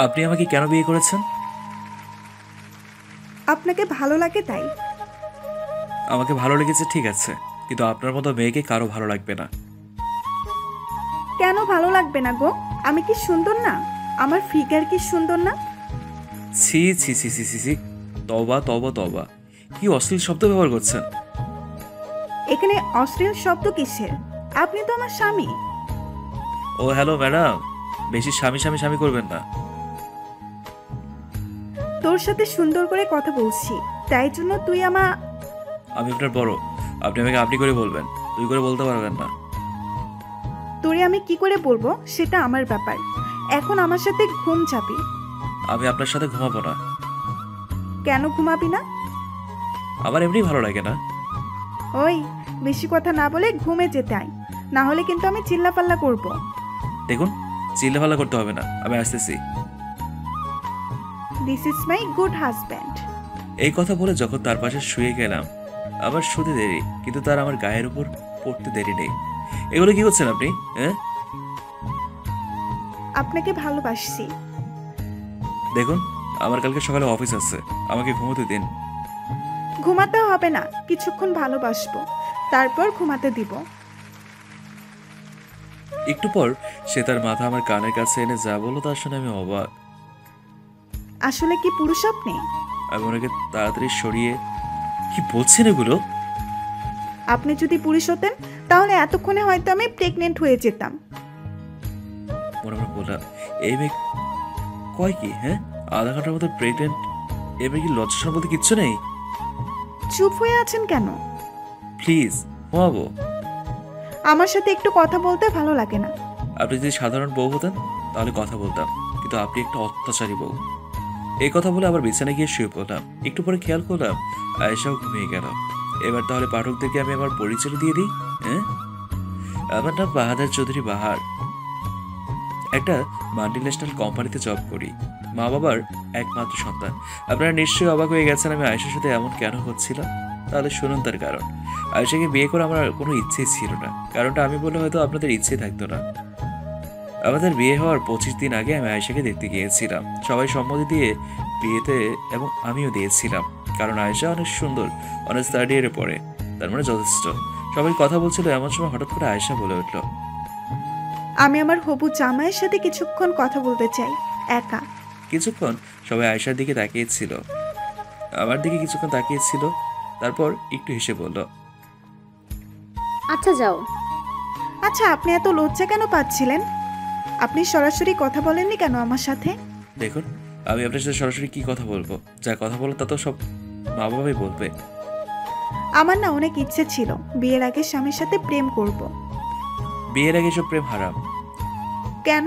আপনি আমাকে কেন বিয়ে করেছেন? আপনাকে ভালো লাগে তাই। আমাকে ভালো লেগেছে ঠিক আছে, কিন্তু আপনার মতো মেয়েকে কারো ভালো লাগবে না। কেন ভালো লাগবে না গো? আমি কি সুন্দর না? আমার ফিগার কি সুন্দর না? ছি ছি ছি ছি ছি ছি, তবা তবা তবা, কি অশ্লীল শব্দ ব্যবহার করছেন। এখানে অশ্লীল শব্দ কিসের? আপনি তো আমার স্বামী। ও হ্যালো ম্যাডাম, বেশি স্বামী স্বামী স্বামী করবেন না। তোর সাথে সুন্দর করে কথা বলছি, তাই জন্য তুই আমি আপনার বড়, আপনি আমাকে আপনি করে বলবেন, তুই করে বলতে পারবেন না। তোরে আমি কি করে বলবো সেটা আমার ব্যাপার। এখন আমার সাথে ঘুম যাবি। আমি আপনার সাথে ঘুমাবো না। কেন ঘুমাবি না? আমার এমনি ভালো লাগে না। ওই, বেশি কথা না বলে ঘুমে যেতে আয়, না হলে কিন্তু আমি চিল্লাপাল্লা করব। দেখুন, চিল্লাফাল্লা করতে হবে না, আমি আসতেছি। This is my good husband. এই কথা বলে যখন তার পাশে শুয়ে গেলাম, আবার শুতে দেরি, কিন্তু তার আমার গায়ের উপর পড়তে দেরি নেই। এগুলো কি করছেন আপনি? হ্যাঁ, আপনাকে ভালোবাসছি। দেখুন, আমার কালকে সকালে অফিস আছে, আমাকে ঘুমোতে দিন। ঘুমাতে হবে না, কিছুক্ষণ ভালোবাসবো, তারপর ঘুমাতে দিব। একটু পর সে তার মাথা আমার কানের কাছে এনে যা বললো তা শুনে আমি অবাক। আসলে কি পুরুষ আপনি? আমি ওনাকে তাড়াতাড়ি সরিয়ে, কি বলছেন এগুলো? আপনি যদি পুরুষ হতেন তাহলে এতক্ষণে হয়তো আমি প্রেগনেন্ট হয়ে যেতাম। মনে মনে বললাম, এই মেয়ে কয় কি? হ্যাঁ, আধা ঘন্টার মধ্যে প্রেগনেন্ট? এ মেয়ে কি লজ্জা বলতে কিচ্ছু নেই? চুপ হয়ে আছেন কেন? প্লিজ ঘুমাবো। আমার সাথে একটু কথা বলতে ভালো লাগে না? আপনি যদি সাধারণ বউ হতেন তাহলে কথা বলতাম, কিন্তু আপনি একটা অত্যাচারী বউ। এই কথা বলে আবার বিছানায় গিয়ে শুয়ে পড়লাম। একটু পরে খেয়াল করলাম আয়েশাও ঘুমিয়ে গেল। এবার তাহলে পাঠকদেরকে আমি আমার পরিচয় দিয়ে দিই। হ্যাঁ, আমার নাম বাহাদুর চৌধুরী বাহার, একটা মাল্টিন্যাশনাল কোম্পানিতে জব করি, মা বাবার একমাত্র সন্তান। আপনারা নিশ্চয়ই অবাক হয়ে গেছেন আমি আয়েশার সাথে এমন কেন হচ্ছিল। তাহলে শুনুন তার কারণ। আয়েশাকে বিয়ে করা আমার কোনো ইচ্ছেই ছিল না, কারণটা আমি বলে হয়তো আপনাদের ইচ্ছে থাকতো না। আমাদের বিয়ে হওয়ার 25 দিন আগে আমি আয়েশাকে দেখতে গিয়েছিলাম, সবাই সম্মতি দিয়ে বিয়েতে, এবং আমিও দিয়েছিলাম, কারণ আয়েশা অনেক সুন্দর, অনেক থার্ড ইয়ারে পড়ে, তার মানে যথেষ্ট। সবাই কথা বলছিল, এমন সময় হঠাৎ করে আয়েশা বলে উঠলো, আমি আমার হবু জামাইয়ের সাথে কিছুক্ষণ কথা বলতে চাই, একা। কিছুক্ষণ সবাই আয়েশার দিকে তাকিয়েছিল, আমার দিকে কিছুক্ষণ তাকিয়েছিল, তারপর একটু হেসে বলল, আচ্ছা যাও। আচ্ছা, আপনি এত লজ্জা কেন পাচ্ছিলেন? আপনি সরাসরি কথা বলেননি কেন আমার সাথে? দেখুন, আমি আপনার সাথে সরাসরি কি কথা বলবো? যা কথা বলো তা তো সব মা বাবাই বলবে। আমার না অনেক ইচ্ছে ছিল বিয়ের আগে স্বামীর সাথে প্রেম করব। বিয়ের আগে সব প্রেম হারাম। কেন?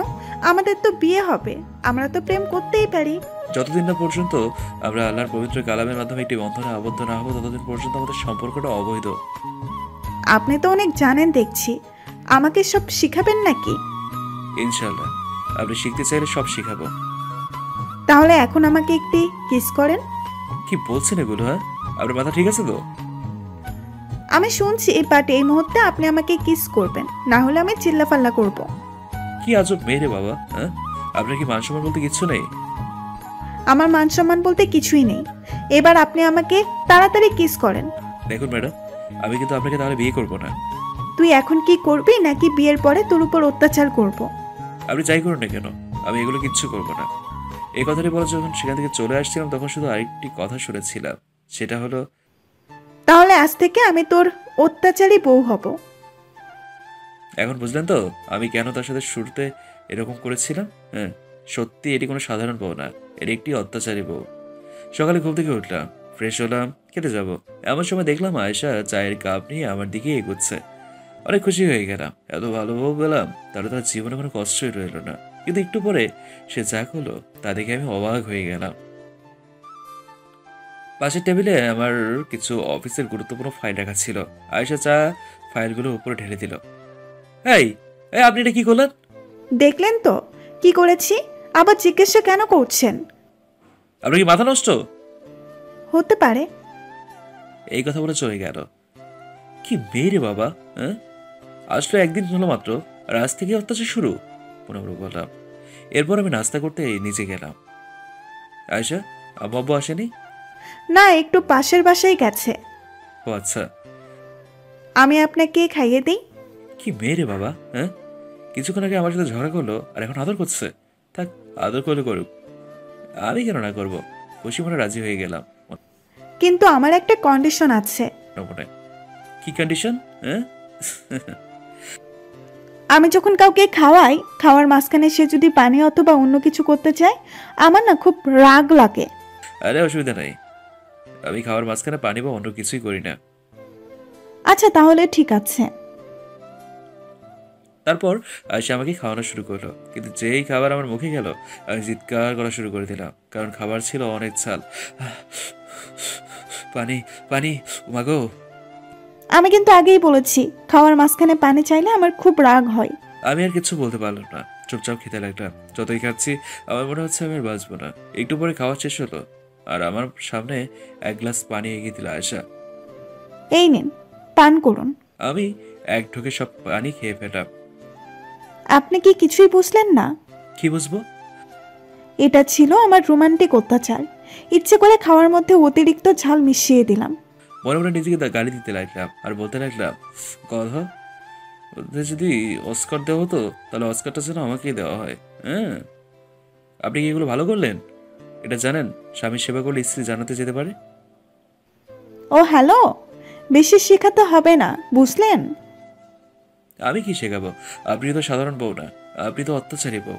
আমাদের তো বিয়ে হবে, আমরা তো প্রেম করতেই পারি। যতদিন না পর্যন্ত আমরা আল্লাহর পবিত্র কালামের মাধ্যমে একটি বন্ধনে আবদ্ধ না হবো, ততদিন পর্যন্ত আমাদের সম্পর্কটা অবৈধ। আপনি তো অনেক জানেন দেখছি, আমাকে সব শিখাবেন নাকি? ইনশাল্লাহ, আপনি শিখতে চাইলে সব শিখাবো। তাহলে এখন আমাকে একটি কিস করেন। কি বলছেন এগুলো? হ্যাঁ, আপনার মাথা ঠিক আছে তো? আমি শুনছি, বাট এই মুহূর্তে আপনি আমাকে কিস করবেন, না হলে আমি চিল্লাফাল্লা করব। কি আজব মেয়ে রে বাবা, হ্যাঁ? আপনার কি মান সম্মান বলতে কিচ্ছু নেই? আমার মান সম্মান বলতে কিছুই নেই। এবার আপনি আমাকে তাড়াতাড়ি কিস করেন। দেখুন ম্যাডাম, আমি কিন্তু আপনাকে তাহলে বিয়ে করবো না। তুই এখন কি করবি, নাকি বিয়ের পরে তোর উপর অত্যাচার করব? আপনি যাই করুন না কেন, আমি এগুলো কিচ্ছু করবো না। এই কথাটি বলে যখন সেখান থেকে চলে আসছিলাম, তখন শুধু আরেকটি কথা শুনেছিলাম, সেটা হলো, তাহলে আজ থেকে আমি তোর অত্যাচারী বউ হব। এখন বুঝলেন তো আমি কেন তার সাথে শুরুতে এরকম করেছিলাম? হ্যাঁ, সত্যি এটি কোনো সাধারণ বউ না, এটি একটি অত্যাচারী বউ। সকালে ঘুম থেকে উঠলাম, ফ্রেশ হলাম, খেতে যাব, এমন সময় দেখলাম আয়েশা চায়ের কাপ নিয়ে আমার দিকে এগোচ্ছে। অনেক খুশি হয়ে গেলাম, এত ভালো বউ পেলাম, তাহলে তার জীবনে কোনো কষ্টই রইল না। কিন্তু একটু পরে সে যা করলো তা দেখে আমি অবাক হয়ে গেলাম। পাশের টেবিলে আমার কিছু অফিসের গুরুত্বপূর্ণ ফাইল রাখা ছিল, আয়েশা চা ফাইলগুলো উপরে ঢেলে দিল। এই, এই আপনি এটা কি করলেন? দেখলেন তো কি করেছি? আবার জিজ্ঞাসা কেন করছেন? আপনার কি মাথা নষ্ট? হতে পারে। এই কথা বলে চলে গেল। কি মেয়ে রে বাবা, হ্যাঁ? আসলে একদিন হলো মাত্র, আর আজ থেকে অত্যাচার শুরু। মনে মনে বললাম, এরপর আমি নাস্তা করতে নিচে গেলাম। আয়েশা, আব্বু আব্বু আসেনি? না, একটু পাশের বাসায় গেছে। ও আচ্ছা। আমি আপনাকে খাইয়ে দিই। কি মেয়ে রে বাবা, হ্যাঁ? কিছুক্ষণ আগে আমার সাথে ঝগড়া করলো আর এখন আদর করছে। থাক, আদর করলে করুক, আমি কেন না করবো। খুশি মনে রাজি হয়ে গেলাম। কিন্তু আমার একটা কন্ডিশন আছে। মনে কি কন্ডিশন? হ্যাঁ? আমি যখন কাউকে খাওয়াই, খাওয়ার মাঝখানে সে যদি পানি অথবা অন্য কিছু করতে চায়, আমার না খুব রাগ লাগে। আরে অসুবিধা নাই, আমি খাওয়ার মাঝখানে পানি বা অন্য কিছুই করি না। আচ্ছা, তাহলে ঠিক আছে। তারপর সে আমাকে খাওয়ানো শুরু করলো, কিন্তু যেই খাবার আমার মুখে গেল আমি চিৎকার করা শুরু করে দিলাম, কারণ খাবার ছিল অনেক ঝাল। পানি, পানি, মাগো। আমি কিন্তু আগেই বলেছি, খাওয়ার মাঝখানে পানি চাইলে আমার খুব রাগ হয়। আমি আর কিছু বলতে পারলাম না, চুপচাপ খেতে লাগলাম। যতই খাচ্ছি আমার মনে হচ্ছে আমি আর বাঁচবো না। একটু পরে খাওয়া শেষ হলো আর আমার সামনে এক গ্লাস পানি এগিয়ে দিল আয়শা। এই নিন, পান করুন। আমি এক ঢোকে সব পানি খেয়ে ফেললাম। আপনি কি কিছুই বুঝলেন না? কি বুঝবো? এটা ছিল আমার রোমান্টিক অত্যাচার। ইচ্ছে করে খাওয়ার মধ্যে অতিরিক্ত ঝাল মিশিয়ে দিলাম। মনে মনে নিজেকে গালি দিতে লাগলাম আর বলতে লাগলাম, কথা ওদের যদি অস্কার দেওয়া হতো তাহলে অস্কারটা যেন আমাকেই দেওয়া হয়। হ্যাঁ, আপনি কি এগুলো ভালো করলেন? এটা জানেন স্বামীর সেবা করলে স্ত্রী জানাতে যেতে পারে? ও হ্যালো, বেশি শেখাতে হবে না, বুঝলেন? আমি কি শেখাবো? আপনি তো সাধারণ বউ না, আপনি তো অত্যাচারী বউ।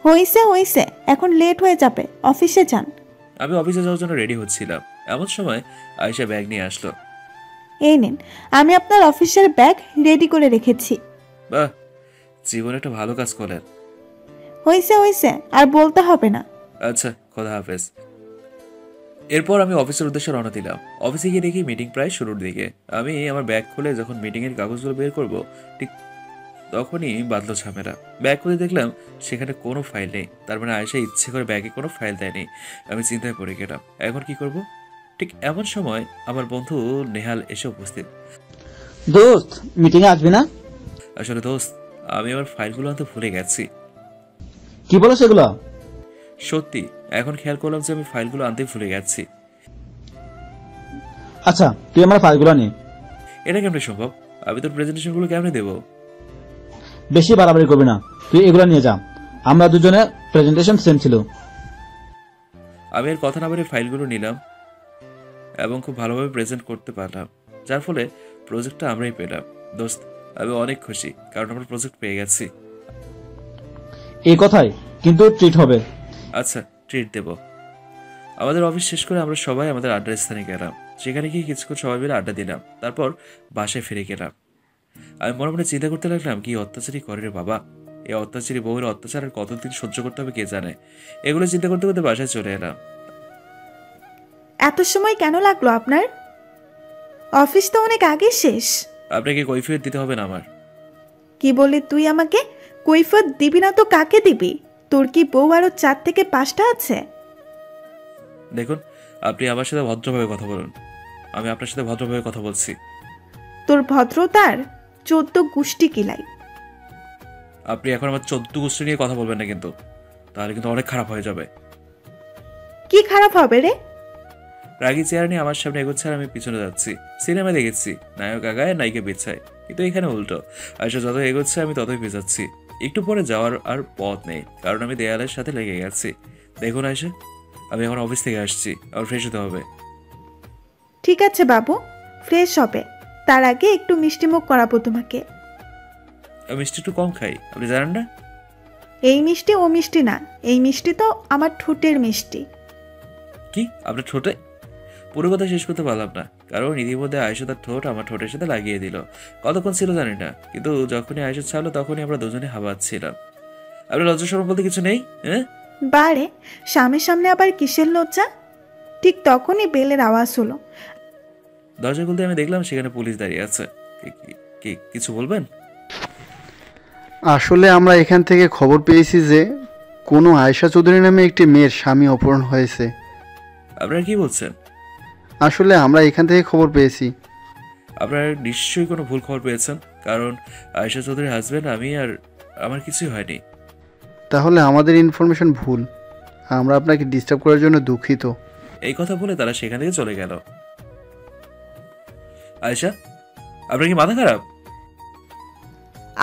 হইছে হইছে, এখন লেট হয়ে যাবে, অফিসে যান। আমি অফিসে যাওয়ার জন্য রেডি হচ্ছিলাম, এমন সময় আয়েশা ব্যাগ নিয়ে আসলো। এই নিন, আমি আপনার অফিসের ব্যাগ রেডি করে রেখেছি। বাহ, জীবনে একটা ভালো কাজ করলেন। হইছে হইছে, আর বলতে হবে না। আচ্ছা, খোদা হাফেজ। এরপর আমি অফিসের উদ্দেশ্যে রওনা দিলাম। অফিসে গিয়ে দেখি মিটিং প্রায় শুরুর দিকে। আমি আমার ব্যাগ খুলে যখন মিটিংয়ের কাগজগুলো বের করব, ঠিক তখনই বাঁধলো ঝামেলা। ব্যাগ খুলে দেখলাম সেখানে কোনো ফাইল নেই। তার মানে আয়েশা ইচ্ছে করে ব্যাগে কোনো ফাইল দেয়নি। আমি চিন্তায় পড়ে গেলাম, এখন কি করব? ঠিক এমন সময় আমার বন্ধু নেহাল এসে উপস্থিত। দোস্ত, মিটিং এ আসবি না? আসলে দোস্ত, আমি আমার ফাইলগুলো আনতে ভুলে গেছি। কি বলো সেগুলো? সত্যি, এখন খেয়াল করলাম যে আমি ফাইলগুলো আনতে ভুলে গেছি। আচ্ছা, তুই আমার ফাইলগুলো নে। এটা কেমনে সম্ভব? আমি তোর প্রেজেন্টেশনগুলো কেমনে দেবো? বেশি বাড়াবাড়ি করবি না, তুই এগুলো নিয়ে যা। আমরা দুজনে প্রেজেন্টেশন সেম ছিল। আমি আর কথা না বলে ফাইলগুলো নিলাম এবং খুব ভালোভাবে প্রেজেন্ট করতে পারলাম, যার ফলে প্রজেক্টটা আমরাই পেলাম। দোস্ত, আমি অনেক খুশি, কারণ আমরা প্রজেক্ট পেয়ে গেছি। এই কথাই কিন্তু ট্রিট হবে। আচ্ছা, ট্রিট দেব। আমাদের অফিস শেষ করে আমরা সবাই আমাদের আড্ডার স্থানে গেলাম। সেখানে গিয়ে কিছুক্ষণ সবাই মিলে আড্ডা দিলাম, তারপর বাসায় ফিরে গেলাম। আমি মনে মনে চিন্তা করতে লাগলাম, কি অত্যাচারী করে রে বাবা। এই অত্যাচারী বউয়ের অত্যাচার আর কতদিন সহ্য করতে হবে কে জানে। এগুলো চিন্তা করতে করতে বাসায় চলে এলাম। এত সময় কেন লাগলো আপনার? অফিস তো অনেক আগে শেষ। আপনাকে কৈফিয়ত দিতে হবে না আমার। কি বললি তুই আমাকে? কৈফিয়ত দিবি না তো কাকে দিবি? তোর কি বউ আরো 4 থেকে 5টা আছে? দেখুন, আপনি আমার সাথে ভদ্রভাবে কথা বলুন। আমি আপনার সাথে ভদ্রভাবে কথা বলছি। তোর ভদ্রতার 14 গুষ্টি কিলাই। আপনি এখন আমার 14 গোষ্ঠী নিয়ে কথা বলবেন না কিন্তু, তাহলে কিন্তু অনেক খারাপ হয়ে যাবে। কি খারাপ হবে রে? রাগী চেয়ার নিয়ে আমার সামনে এগোচ্ছে আর আমি পিছনে যাচ্ছি। সিনেমা দেখেছি, নায়ক আগায় নায়িকা পিছায়, কিন্তু এখানে উল্টো। আয়শা যত এগোচ্ছে আমি ততই পেঁচাচ্ছি। একটু পরে যাওয়ার আর পথ নেই, কারণ আমি দেয়ালের সাথে লেগে গেছি। দেখুন আয়শা, আমি এখন অফিস থেকে আসছি, আমার ফ্রেশ হতে হবে। ঠিক আছে বাবু, ফ্রেশ হবে। তার আগে একটু মিষ্টিমুখ করাবো তোমাকে। আমি মিষ্টি একটু কম খাই, আপনি জানেন না? এই মিষ্টি ও মিষ্টি না, এই মিষ্টি তো আমার ঠোঁটের মিষ্টি। কি আপনার ঠোঁটে? পুরো কথা শেষ করতে পারলাম না, কারণ ইতিমধ্যে আয়েশা তার ঠোঁট আমার ঠোঁটের সাথে লাগিয়ে দিল। কতক্ষণ ছিল জানি না, কিন্তু যখনই আয়েশা ছাড়লো তখনই আমরা দুজনে হাবাচ্ছিলাম। আপনার লজ্জা শরম বলতে কিছু নেই? হ্যাঁ, বারে, স্বামীর সামনে আবার কিসের লজ্জা? ঠিক তখনই বেলের আওয়াজ হলো। দরজা খুলতে আমি দেখলাম সেখানে পুলিশ দাঁড়িয়ে আছে। কিছু বলবেন? আসলে আমরা এখান থেকে খবর পেয়েছি যে কোনো আয়েশা চৌধুরী নামে একটি মেয়ের স্বামী অপহরণ হয়েছে। আপনারা কি বলছেন? আসলে আমরা এখান থেকে খবর পেয়েছি। আপনারা নিশ্চয়ই কোনো ভুল খবর পেয়েছেন, কারণ আয়েশা চৌধুরীর হাজব্যান্ড আমি, আর আমার কিছুই হয়নি। তাহলে আমাদের ইনফরমেশন ভুল। আমরা আপনাকে ডিস্টার্ব করার জন্য দুঃখিত। এই কথা বলে তারা সেখান থেকে চলে গেল। আয়েশা, আপনার কি মাথা খারাপ?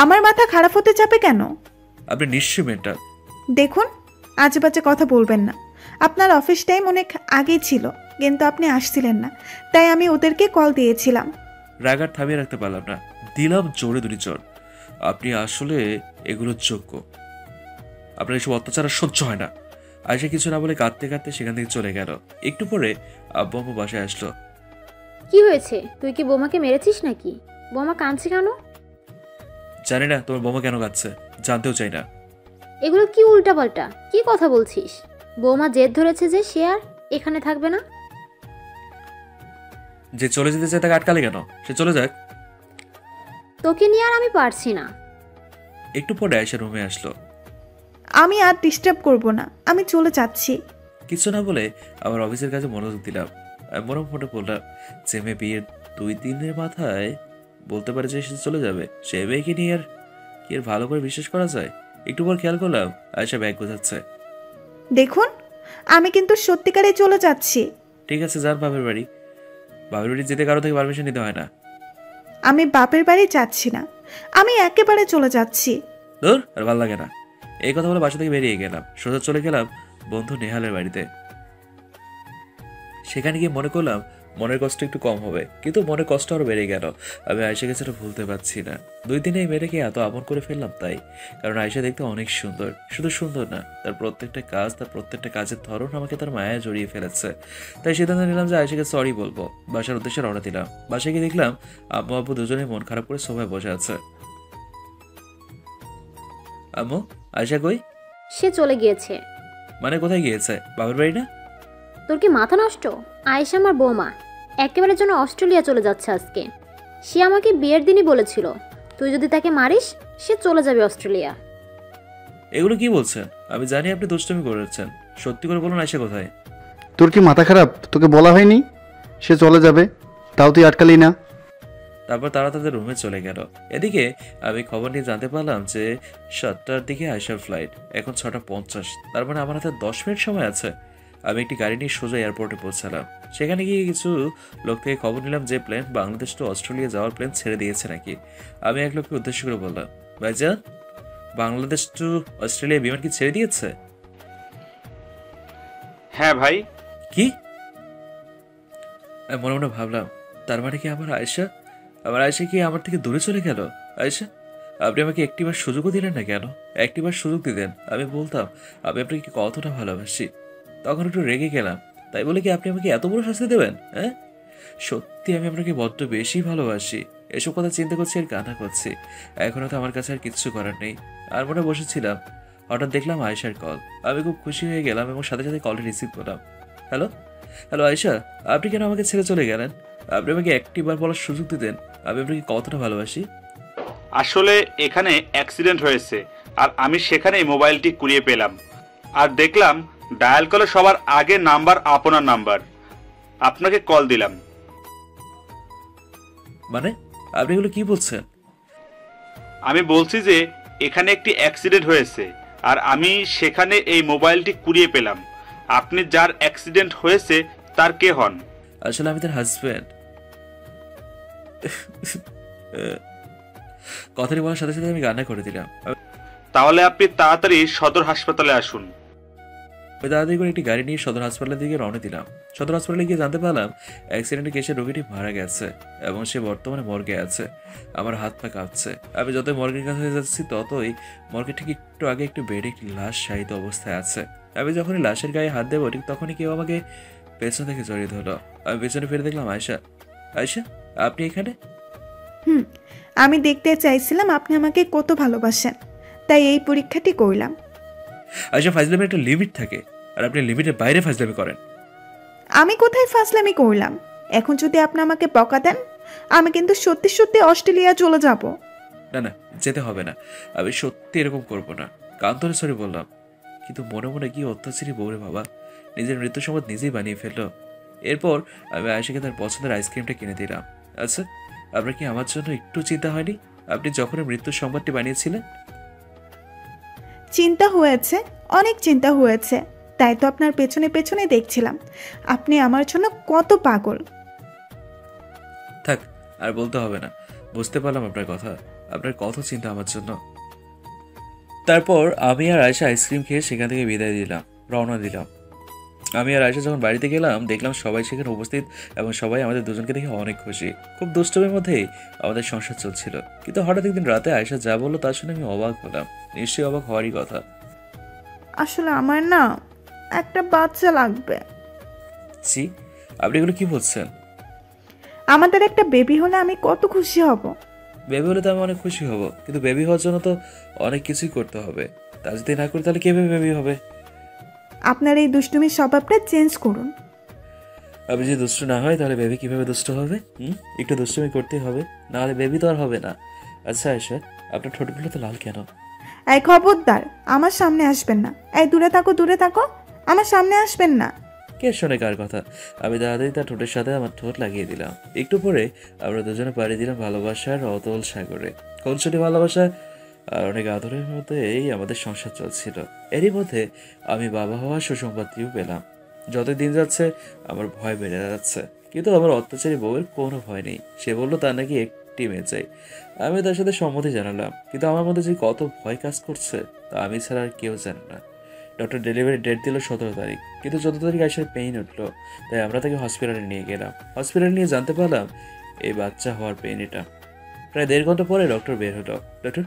আমার মাথা খারাপ হতে যাবে কেন? আপনি নিশ্চয়ই মেন্টাল। দেখুন, আজে বাজে কথা বলবেন না। আপনার অফিস টাইম অনেক আগে ছিল, কিন্তু আপনি আসছিলেন না, তাই আমি ওদেরকে কল দিয়েছিলাম। রাগার থামিয়ে রাখতে পারলাম না, দিলাম জোরে দুটি চোর। আপনি আসলে এগুলোর যোগ্য। আপনার এসব অত্যাচার আর সহ্য হয় না। আয়েশা কিছু না বলে কাঁদতে কাঁদতে সেখান থেকে চলে গেল। একটু পরে আব্বু আম্মু বাসায় আসলো। কি হয়েছে? তুই কি বোমাকে মেরেছিস নাকি? বোমা কাঁদছে কেন? জানি না তোমার বোমা কেন কাঁদছে, জানতেও চাই না। এগুলো কি উল্টাপাল্টা? কি কথা বলছিস? বৌমা জেদ ধরেছে যে সে আর এখানে থাকবে না। যে চলে যেতে চায় তাকে আটকালে কেন? সে চলে যাক। তোকে নিয়ে আর আমি পারছি না। একটু পরে আয়েশা রুমে আসলো। আমি আর ডিস্টার্ব করব না, আমি চলে যাচ্ছি। কিছু না বলে আমার অফিসের কাজে মনোযোগ দিলাম। আমি মনে মনে বললাম, যে মেয়ে বিয়ের 2 দিনের মাথায় বলতে পারে যে সে চলে যাবে, সে মেয়েকে নিয়ে আর কি আর ভালো করে বিশ্বাস করা যায়? একটু পর খেয়াল করলাম আয়েশা ব্যাগ গোছাচ্ছে। দেখুন, আমি কিন্তু সত্যিকারে চলে যাচ্ছি। ঠিক আছে, যান বাপের বাড়ি। বাপের বাড়ি যেতে কারো থেকে পারমিশন নিতে হয় না। আমি বাপের বাড়ি যাচ্ছি না, আমি একেবারে চলে যাচ্ছি। ধুর, আর ভালো লাগে না। এই কথা বলে বাসা থেকে বেরিয়ে গেলাম। সোজা চলে গেলাম বন্ধু নেহালের বাড়িতে। সেখানে গিয়ে মনে করলাম মনের কষ্ট একটু কম হবে, কিন্তু মনের কষ্ট আরো বেড়ে গেল। আমি আয়েশাকে সেটা ভুলতে পারছি না। 2 দিনে এই মেয়েটাকে এত আপন করে ফেললাম তাই, কারণ আয়েশা দেখতে অনেক সুন্দর। শুধু সুন্দর না, তার প্রত্যেকটা কাজ, তার প্রত্যেকটা কাজের ধরন আমাকে তার মায়া জড়িয়ে ফেলেছে। তাই সিদ্ধান্ত নিলাম যে আয়েশাকে সরি বলবো। বাসার উদ্দেশ্যে রওনা দিলাম। বাসায় গিয়ে দেখলাম আম্মু আব্বু দুজনেই মন খারাপ করে সোফায় বসে আছে। আম্মু, আয়েশা কই? সে চলে গিয়েছে। মানে কোথায় গিয়েছে? বাবার বাড়ি না? তোর কি মাথা নষ্ট? আয়েশা আমার বৌমা, একেবারে জন্য অস্ট্রেলিয়া চলে যাচ্ছে আজকে। সে আমাকে বিয়ের দিনই বলেছিল তুই যদি তাকে মারিস সে চলে যাবে অস্ট্রেলিয়া। এগুলো কি বলছেন? আমি জানি আপনি দুষ্টুমি করেছেন। সত্যি করে বলুন আয়েশা কোথায়? তোর কি মাথা খারাপ? তোকে বলা হয়নি সে চলে যাবে, তাও তুই আটকালি না। তারপর তারা তাদের রুমে চলে গেল। এদিকে আমি খবর নিয়ে জানতে পারলাম যে 7টার দিকে আয়েশার ফ্লাইট, এখন 6:50। তার মানে আমার হাতে 10 মিনিট সময় আছে। আমি একটি গাড়ি নিয়ে সোজা এয়ারপোর্টে পৌঁছালাম। সেখানে গিয়ে কিছু লোক থেকে খবর নিলাম যে প্লেন বাংলাদেশ টু অস্ট্রেলিয়া যাওয়ার প্লেন ছেড়ে দিয়েছে নাকি। আমি এক লোককে উদ্দেশ্য করে বললাম, ভাইজান, বাংলাদেশ টু অস্ট্রেলিয়া বিমান কি ছেড়ে দিয়েছে? হ্যাঁ ভাই। কি? আমি মনে মনে ভাবলাম, তার মানে কি আমার আয়েশা কি আমার থেকে দূরে চলে গেল? আয়েশা, আপনি আমাকে একটিবার সুযোগও দিলেন না কেন? একটিবার সুযোগ দিতেন, আমি বলতাম আমি আপনাকে কতটা ভালোবাসি। তখন একটু রেগে গেলাম, তাই বলে কি আপনি আমাকে এত বড় শাস্তি দেবেন? হ্যাঁ, সত্যি আমি আপনাকে বড্ড বেশি ভালোবাসি। এসব কথা চিন্তা করছি আর কান্না করছি। এখন তো আমার কাছে আর কিচ্ছু করার নেই। আর মনে বসেছিলাম, হঠাৎ দেখলাম আয়েশার কল। আমি খুব খুশি হয়ে গেলাম এবং সাথে সাথে কলটি রিসিভ করলাম। হ্যালো হ্যালো আয়েশা, আপনি কেন আমাকে ছেড়ে চলে গেলেন? আপনি আমাকে একটিবার বলার সুযোগ দিতেন আমি আপনাকে কতটা ভালোবাসি। আসলে এখানে অ্যাক্সিডেন্ট হয়েছে আর আমি সেখানেই মোবাইলটি কুড়িয়ে পেলাম আর দেখলাম ডায়াল কলে সবার আগে নাম্বার আপনার নাম্বার। আপনাকে কল দিলাম। মানে আপনি এগুলো কি বলছেন? আমি বলছি যে এখানে একটি অ্যাক্সিডেন্ট হয়েছে আর আমি সেখানে এই মোবাইলটি কুড়িয়ে পেলাম। আপনি যার অ্যাক্সিডেন্ট হয়েছে তার কে হন? আসলে আমি তার হাজব্যান্ড। কথাটি বলার সাথে সাথে আমি কান্না করে দিলাম। তাহলে আপনি তাড়াতাড়ি সদর হাসপাতালে আসুন। আমি তাড়াতাড়ি করে একটি গাড়ি নিয়ে সদর হাসপাতালের দিকে রওনা দিলাম। সদর হাসপাতালে গিয়ে জানতে পারলাম অ্যাক্সিডেন্টে কেসে রোগীটি মারা গেছে এবং সে বর্তমানে মর্গে আছে। আমার হাত পা কাঁপছে। আমি যতই মর্গের কাছে যাচ্ছি ততই মর্গে ঠিক একটু আগে একটু বেডে একটি লাশ শায়িত অবস্থায় আছে। আমি যখনই লাশের গায়ে হাত দেবো ঠিক তখনই কেউ আমাকে পেছন থেকে জড়িয়ে ধরলো। আমি পেছনে ফিরে দেখলাম আয়েশা। আয়েশা, আপনি এখানে? আমি দেখতে চাইছিলাম আপনি আমাকে কত ভালোবাসেন, তাই এই পরীক্ষাটি করলাম। আয়েশা, ফাজলামের একটা লিমিট থাকে, আর আপনি লিমিটের বাইরে ফাজলামি করেন। আমি কোথায় ফাজলামি করলাম? এখন যদি আপনি আমাকে বকা দেন, আমি কিন্তু সত্যি সত্যি অস্ট্রেলিয়া চলে যাব। না না, যেতে হবে না। আমি সত্যি এরকম করবো না। কান্তরে সরি বললাম, কিন্তু মনে মনে কি অত্যাচারী বউরে বাবা, নিজের মৃত্যু সংবাদ নিজেই বানিয়ে ফেললো। এরপর আমি আয়েশাকে তার পছন্দের আইসক্রিমটা কিনে দিলাম। আচ্ছা, আপনার কি আমার জন্য একটু চিন্তা হয়নি আপনি যখন মৃত্যুর সংবাদটি বানিয়েছিলেন? চিন্তা হয়েছে, অনেক চিন্তা হয়েছে। তাই তো আপনার পেছনে পেছনে দেখছিলাম। আপনি আমার জন্য কত পাগল। থাক, আর বলতে হবে না। বুঝতে পারলাম আপনার কথা। আপনার কত চিন্তা আমার জন্য। তারপর আমি আর আয়েশা আইসক্রিম খেয়ে সেখান থেকে বিদায় দিলাম, রওনা দিলাম। আমি আর আয়েশা যখন বাড়িতে গেলাম দেখলাম সবাই সেখানে উপস্থিত এবং সবাই আমাদের দুজনকে দেখে অনেক খুশি। খুব দুষ্টমের মধ্যেই আমাদের সংসার চলছিল। কিন্তু হঠাৎ একদিন রাতে আয়েশা যা বললো তার শুনে আমি অবাক হলাম। নিশ্চয়ই অবাক হওয়ারই কথা। আসলে আমার না একটা বাচ্চা লাগবে। ছি, আপনি এগুলো কি বলছেন? আমাদের একটা বেবি হলে আমি কত খুশি হব। বেবি হলে তো আমি অনেক খুশি হব, কিন্তু বেবি হওয়ার জন্য তো অনেক কিছুই করতে হবে। তা যদি না করি তাহলে কিভাবে বেবি হবে? আপনার এই দুষ্টুমির স্বভাবটা চেঞ্জ করুন। আমি যদি দুষ্ট না হয় তাহলে বেবি কিভাবে দুষ্ট হবে? একটু দুষ্টুমি করতেই হবে, নাহলে বেবি তো আর হবে না। আচ্ছা আয়েশা, আপনার ঠোঁটগুলো তো লাল কেন? এই খবরদার, আমার সামনে আসবেন না। এই দূরে থাকো, দূরে থাকো, আমার সামনে আসবেন না। কে শোনে কার কথা? আমি তাড়াতাড়ি তার ঠোঁটের সাথে আমার ঠোঁট লাগিয়ে দিলাম। একটু পরে আমরা দুজনে পাড়ি দিলাম ভালোবাসার অতল সাগরে। কনসটি ভালোবাসা আর অনেক আদরের মধ্যে এই আমাদের সংসার চলছিল। এরই মধ্যে আমি বাবা হওয়ার সুসংবাদটিও পেলাম। যত দিন যাচ্ছে আমার ভয় বেড়ে যাচ্ছে, কিন্তু আমার অত্যাচারী বউয়ের কোনো ভয় নেই। সে বললো তার নাকি একটি মেয়ে চাই। আমি তার সাথে সম্মতি জানালাম, কিন্তু আমার মধ্যে যে কত ভয় কাজ করছে তা আমি ছাড়া আর কেউ জানে না। ডক্টর ডেলিভারি ডেট দিল 17 তারিখ, কিন্তু 14 তারিখ আসার পেইন উঠলো। তাই আমরা তাকে হসপিটালে নিয়ে গেলাম। হসপিটালে নিয়ে জানতে পারলাম এই বাচ্চা হওয়ার পেইন এটা। প্রায় 1.5 ঘন্টা পরে ডক্টর বের হলো। ডক্টর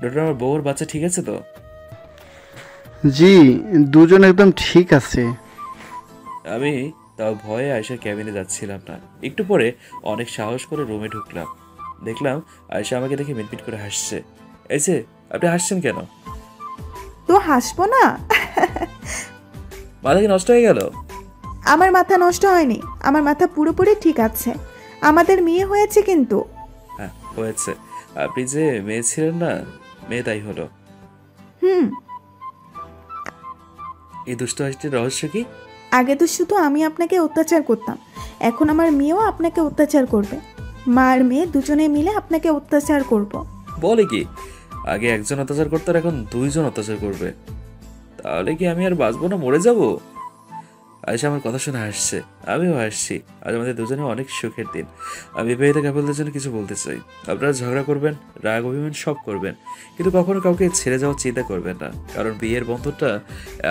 ডক্টর আমার বউর বাচ্চা ঠিক আছে তো? জি, দুজন একদম ঠিক আছে। আমি তাও ভয়ে আয়েশার ক্যাবিনে যাচ্ছিলাম না। একটু পরে অনেক সাহস করে রুমে ঢুকলাম। দেখলাম আয়েশা আমাকে দেখে মিটমিট করে হাসছে। এই যে, আপনি হাসছেন কেন? তো হাসবো না? মাথা কি নষ্ট হয়ে গেল? আমার মাথা নষ্ট হয়নি, আমার মাথা পুরোপুরি ঠিক আছে। আমাদের মেয়ে হয়েছে কিন্তু। হ্যাঁ হয়েছে। আপনি যে মেয়ে ছিলেন না, মেয়ে তাই হলো। হুম। এই দুষ্ট হাসিটির রহস্য কি? আগে তো শুধু আমি আপনাকে অত্যাচার করতাম, এখন আমার মেয়েও আপনাকে অত্যাচার করবে। মা আর মেয়ে দুজনে মিলে আপনাকে অত্যাচার করব। বলে কি, আগে একজন অত্যাচার করতো আর এখন 2 জন অত্যাচার করবে? তাহলে কি আমি আর বাঁচবো না, মরে যাব? আয়েশা আমার কথা শুনে হাসছে, আমিও হাসছি। আজ আমাদের দুজনে অনেক সুখের দিন। আমি বিবাহিত কাপলদের জন্য কিছু বলতে চাই। আপনারা ঝগড়া করবেন, রাগ অভিমান সব করবেন, কিন্তু কখনো কাউকে ছেড়ে যাওয়ার চিন্তা করবেন না। কারণ বিয়ের বন্ধনটা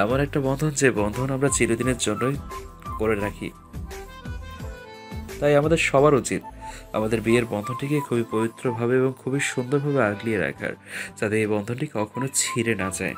এমন একটা বন্ধন যে বন্ধন আমরা চিরদিনের জন্যই করে রাখি। তাই আমাদের সবার উচিত আমাদের বিয়ের বন্ধনটিকে খুবই পবিত্রভাবে এবং খুবই সুন্দরভাবে আগলিয়ে রাখার, যাতে এই বন্ধনটি কখনো ছিঁড়ে না যায়।